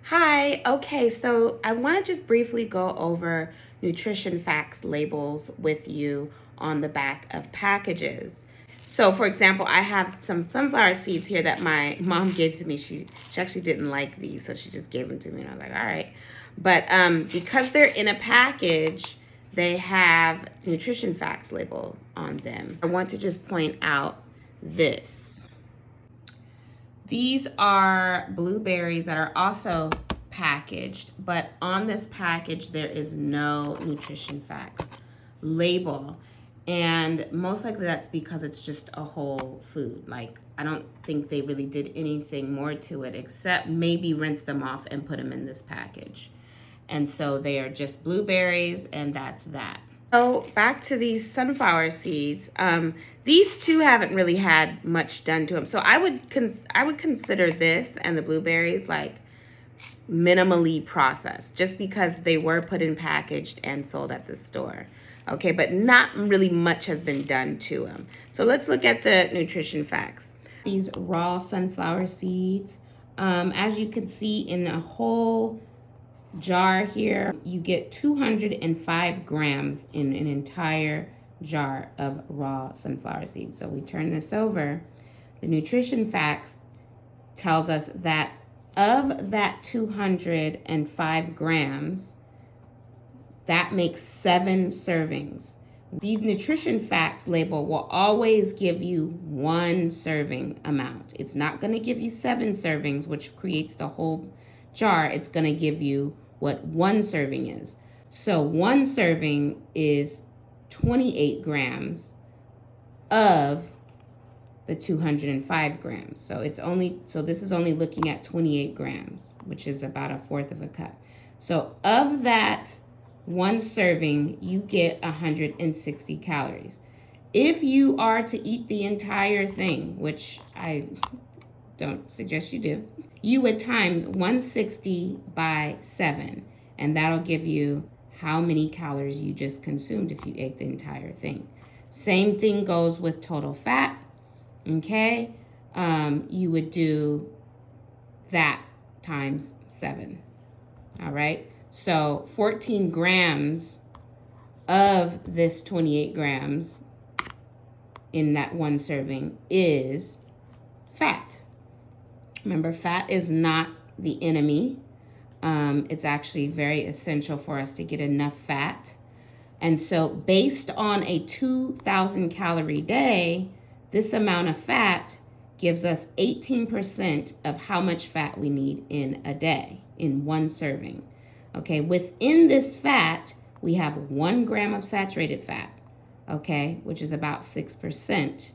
Hi, okay, so I want to just briefly go over nutrition facts labels with you on the back of packages. So, for example, I have some sunflower seeds here that my mom gave to me. She actually didn't like these, so she just gave them to me, and I was like, all right. But because they're in a package, they have nutrition facts label on them. I want to just point out this. These are blueberries that are also packaged, but on this package, there is no nutrition facts label. And most likely that's because it's just a whole food. Like, I don't think they really did anything more to it except maybe rinse them off and put them in this package. And so they are just blueberries, and that's that. So back to these sunflower seeds. These two haven't really had much done to them. So I would consider this and the blueberries like minimally processed, just because they were put in packaged and sold at the store. Okay, but not really much has been done to them. So let's look at the nutrition facts. These raw sunflower seeds, as you can see in the whole jar here, you get 205 grams in an entire jar of raw sunflower seeds. So we turn this over. The nutrition facts tells us that of that 205 grams, that makes 7 servings. The nutrition facts label will always give you 1 serving amount. It's not going to give you 7 servings, which creates the whole jar. It's going to give you what 1 serving is. So 1 serving is 28 grams of the 205 grams. So this is only looking at 28 grams, which is about 1/4 of a cup. So of that 1 serving, you get 160 calories. If you are to eat the entire thing, which I don't suggest you do, you would times 160 by 7, and that'll give you how many calories you just consumed if you ate the entire thing. Same thing goes with total fat. Okay, you would do that times 7. All right, so 14 grams of this 28 grams in that 1 serving is fat. Remember, fat is not the enemy. It's actually very essential for us to get enough fat. And so based on a 2,000 calorie day, this amount of fat gives us 18% of how much fat we need in a day, in 1 serving. Okay, within this fat, we have 1 gram of saturated fat, okay, which is about 6%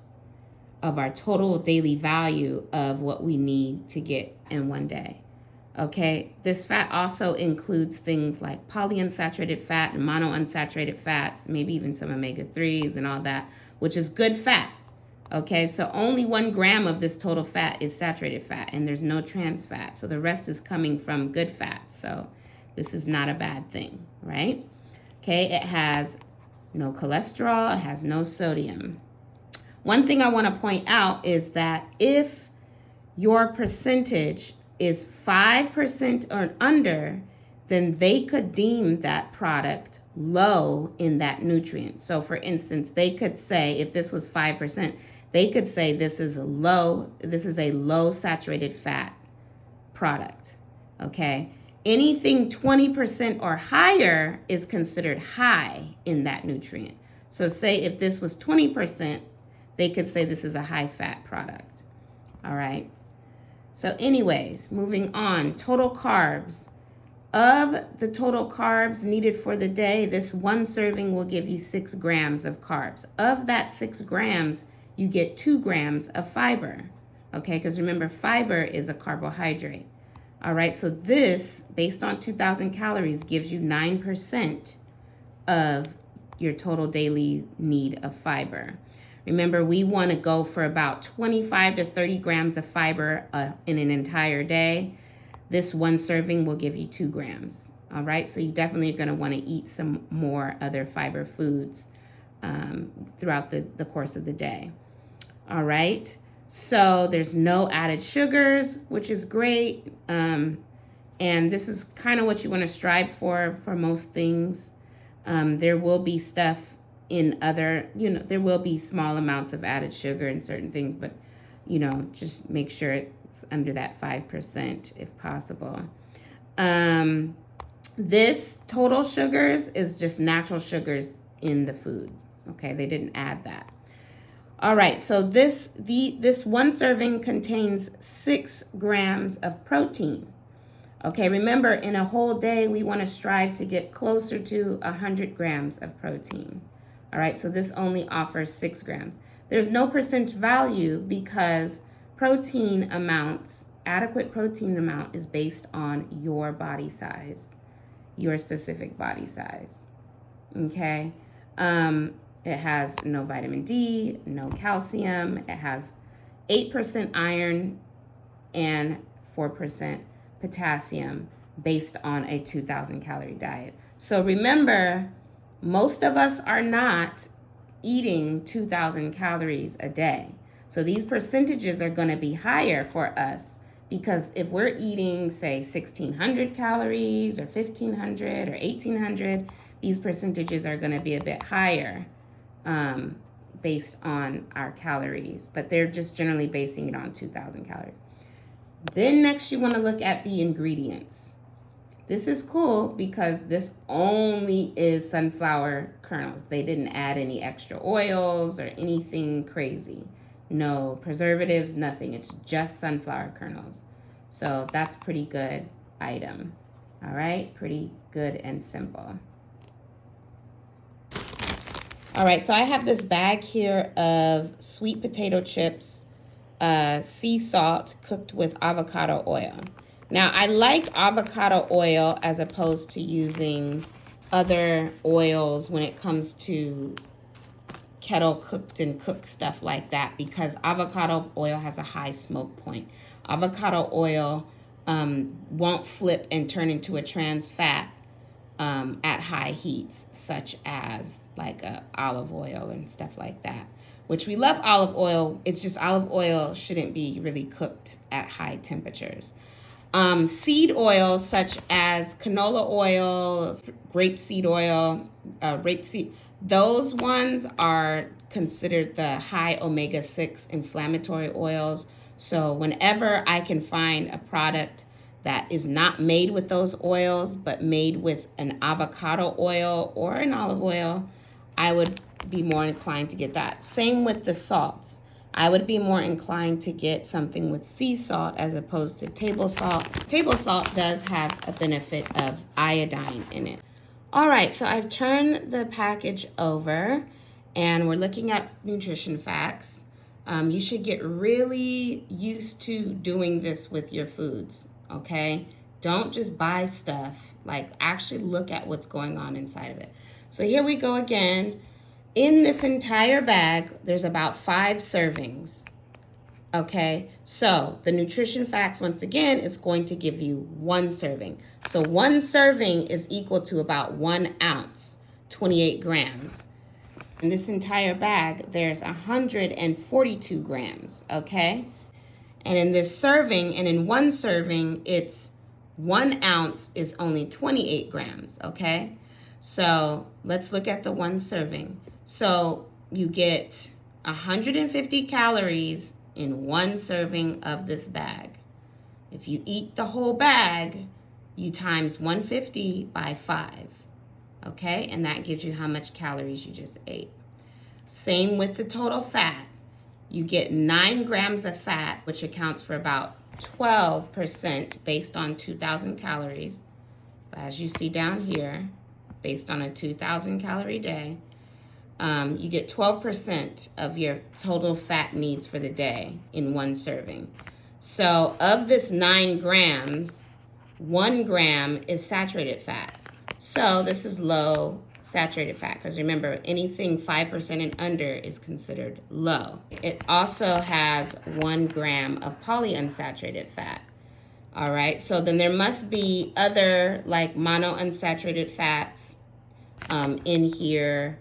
of our total daily value of what we need to get in 1 day. Okay, this fat also includes things like polyunsaturated fat and monounsaturated fats, maybe even some omega-3s and all that, which is good fat. Okay, so only 1 gram of this total fat is saturated fat, and there's no trans fat. So the rest is coming from good fat. So this is not a bad thing, right? Okay, it has no cholesterol, it has no sodium. One thing I want to point out is that if your percentage is 5% or under, then they could deem that product low in that nutrient. So for instance, they could say, if this was 5%, they could say this is a low saturated fat product. Okay. Anything 20% or higher is considered high in that nutrient. So say if this was 20%, they could say this is a high fat product. All right. So anyways, moving on, total carbs. Of the total carbs needed for the day, this 1 serving will give you 6 grams of carbs. Of that 6 grams, you get 2 grams of fiber. Okay, because remember, fiber is a carbohydrate. All right, so this, based on 2,000 calories, gives you 9% of your total daily need of fiber. Remember, we want to go for about 25 to 30 grams of fiber in an entire day. This 1 serving will give you 2 grams. All right, so you definitely are going to want to eat some more other fiber foods throughout the course of the day. All right, so there's no added sugars, which is great. And this is kind of what you want to strive for most things. There will be stuff in other, there will be small amounts of added sugar in certain things, but, just make sure it's under that 5% if possible. This total sugars is just natural sugars in the food. Okay, they didn't add that. All right, so this one serving contains 6 grams of protein. Okay, remember, in a whole day, we want to strive to get closer to 100 grams of protein. All right, so this only offers 6 grams. There's no percent value because protein amounts, adequate protein amount is based on your body size, your specific body size. Okay, it has no vitamin D, no calcium. It has 8% iron and 4% potassium based on a 2,000 calorie diet. So remember, most of us are not eating 2,000 calories a day. So these percentages are going to be higher for us because if we're eating, say, 1,600 calories or 1,500 or 1,800, these percentages are going to be a bit higher based on our calories. But they're just generally basing it on 2,000 calories. Then next you want to look at the ingredients. This is cool because this only is sunflower kernels. They didn't add any extra oils or anything crazy. No preservatives, nothing. It's just sunflower kernels. So that's pretty good item. All right, pretty good and simple. All right, so I have this bag here of sweet potato chips, sea salt cooked with avocado oil. Now, I like avocado oil as opposed to using other oils when it comes to kettle cooked and cooked stuff like that because avocado oil has a high smoke point. Avocado oil won't flip and turn into a trans fat at high heats, such as like olive oil and stuff like that. Which we love olive oil. It's just olive oil shouldn't be really cooked at high temperatures. Seed oils such as canola oil, grapeseed oil, rapeseed, those ones are considered the high omega-6 inflammatory oils. So whenever I can find a product that is not made with those oils, but made with an avocado oil or an olive oil, I would be more inclined to get that. Same with the salts. I would be more inclined to get something with sea salt as opposed to table salt. Table salt does have a benefit of iodine in it. All right, so I've turned the package over and we're looking at nutrition facts. You should get really used to doing this with your foods, okay? Don't just buy stuff, like actually look at what's going on inside of it. So here we go again. In this entire bag, there's about 5 servings, okay? So the nutrition facts, once again, is going to give you 1 serving. So 1 serving is equal to about 1 ounce, 28 grams. In this entire bag, there's 142 grams, okay? And in this serving, and in 1 serving, it's 1 ounce is only 28 grams, okay? So let's look at the 1 serving. So you get 150 calories in 1 serving of this bag. If you eat the whole bag, you times 150 by 5, okay? And that gives you how much calories you just ate. Same with the total fat. You get 9 grams of fat, which accounts for about 12% based on 2,000 calories. As you see down here, based on a 2,000 calorie day, you get 12% of your total fat needs for the day in 1 serving. So of this 9 grams, 1 gram is saturated fat. So this is low saturated fat because remember, anything 5% and under is considered low. It also has 1 gram of polyunsaturated fat. All right, so then there must be other like monounsaturated fats in here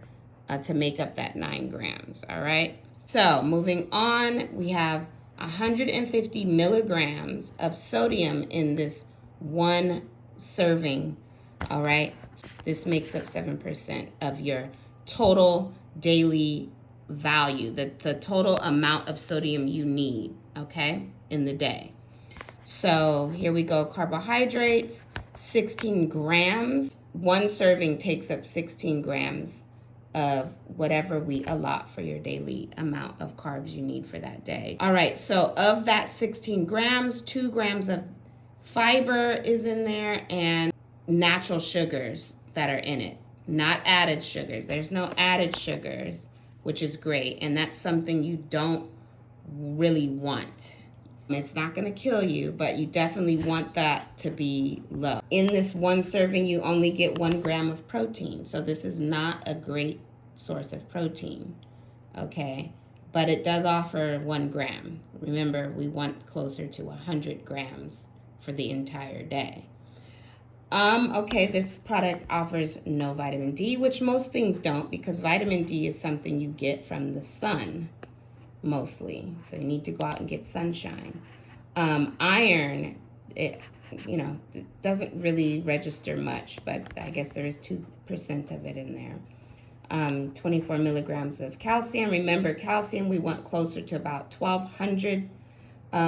to make up that 9 grams, all right? So moving on, we have 150 milligrams of sodium in this one serving, all right? This makes up 7% of your total daily value, the total amount of sodium you need, okay, in the day. So here we go, carbohydrates, 16 grams. One serving takes up 16 grams of whatever we allot for your daily amount of carbs you need for that day. All right, so of that 16 grams, 2 grams of fiber is in there and natural sugars that are in it, not added sugars. There's no added sugars, which is great, and that's something you don't really want. It's not going to kill you, but you definitely want that to be low. In this one serving, you only get 1 gram of protein. So this is not a great source of protein, okay? But it does offer 1 gram. Remember, we want closer to 100 grams for the entire day. Okay, this product offers no vitamin D, which most things don't, because vitamin D is something you get from the sun mostly. So you need to go out and get sunshine. Iron, it doesn't really register much, but I guess there is 2% of it in there. 24 milligrams of calcium. Remember, calcium we want closer to about 1,200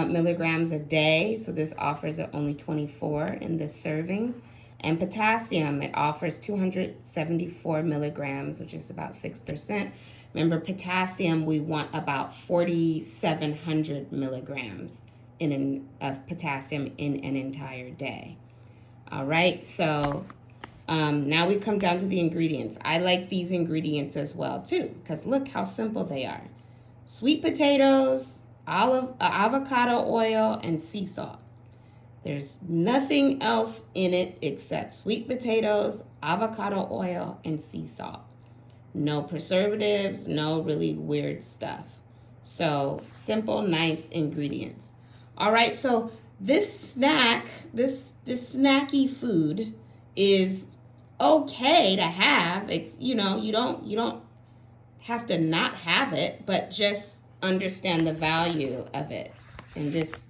milligrams a day. So this offers only 24 in this serving. And potassium, it offers 274 milligrams, which is about 6%. Remember, potassium, we want about 4,700 milligrams of potassium in an entire day. All right, so now we come down to the ingredients. I like these ingredients as well, too, because look how simple they are. Sweet potatoes, avocado oil, and sea salt. There's nothing else in it except sweet potatoes, avocado oil, and sea salt. No preservatives, no really weird stuff. So simple, nice ingredients. All right, so this snack, this snacky food is okay to have. It's, you don't have to not have it, but just understand the value of it. And this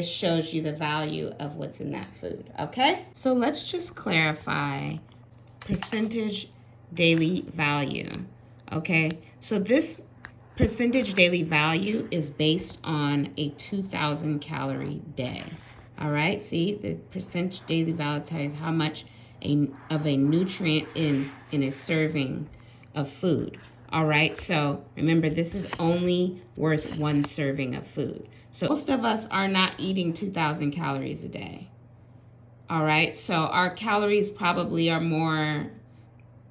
shows you the value of what's in that food, okay? So let's just clarify percentage daily value, okay? So this percentage daily value is based on a 2,000 calorie day, all right? See, the percentage daily value tells how much of a nutrient is in a serving of food, all right? So remember, this is only worth 1 serving of food. So most of us are not eating 2,000 calories a day, all right? So our calories probably are more,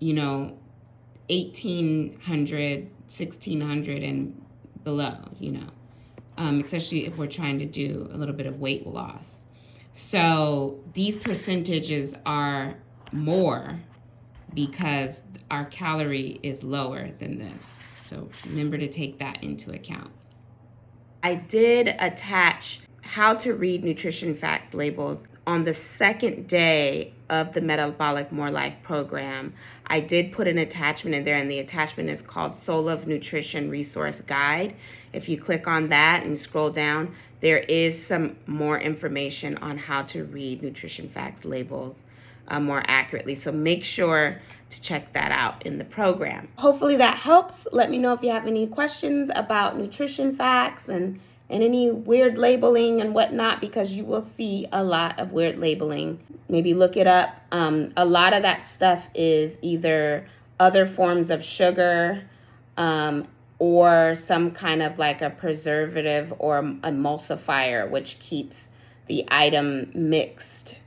1,800, 1,600 and below, especially if we're trying to do a little bit of weight loss. So these percentages are more because our calorie is lower than this. So remember to take that into account. I did attach how to read nutrition facts labels on the second day of the Metabolic More Life program. I did put an attachment in there, and the attachment is called Soul of Nutrition Resource Guide. If you click on that and scroll down, there is some more information on how to read nutrition facts labels more accurately. So make sure to check that out in the program. Hopefully that helps. Let me know if you have any questions about nutrition facts and any weird labeling and whatnot, because you will see a lot of weird labeling. Maybe look it up. A lot of that stuff is either other forms of sugar or some kind of like a preservative or emulsifier, which keeps the item mixed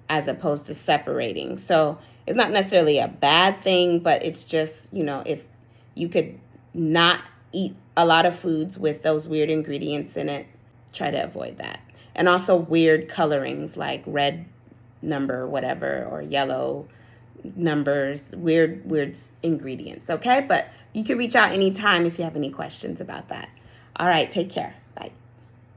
as opposed to separating. So it's not necessarily a bad thing, but it's just, if you could not eat a lot of foods with those weird ingredients in it, try to avoid that. And also weird colorings like red number, whatever, or yellow numbers, weird ingredients, okay? But you can reach out anytime if you have any questions about that. All right, take care. Bye.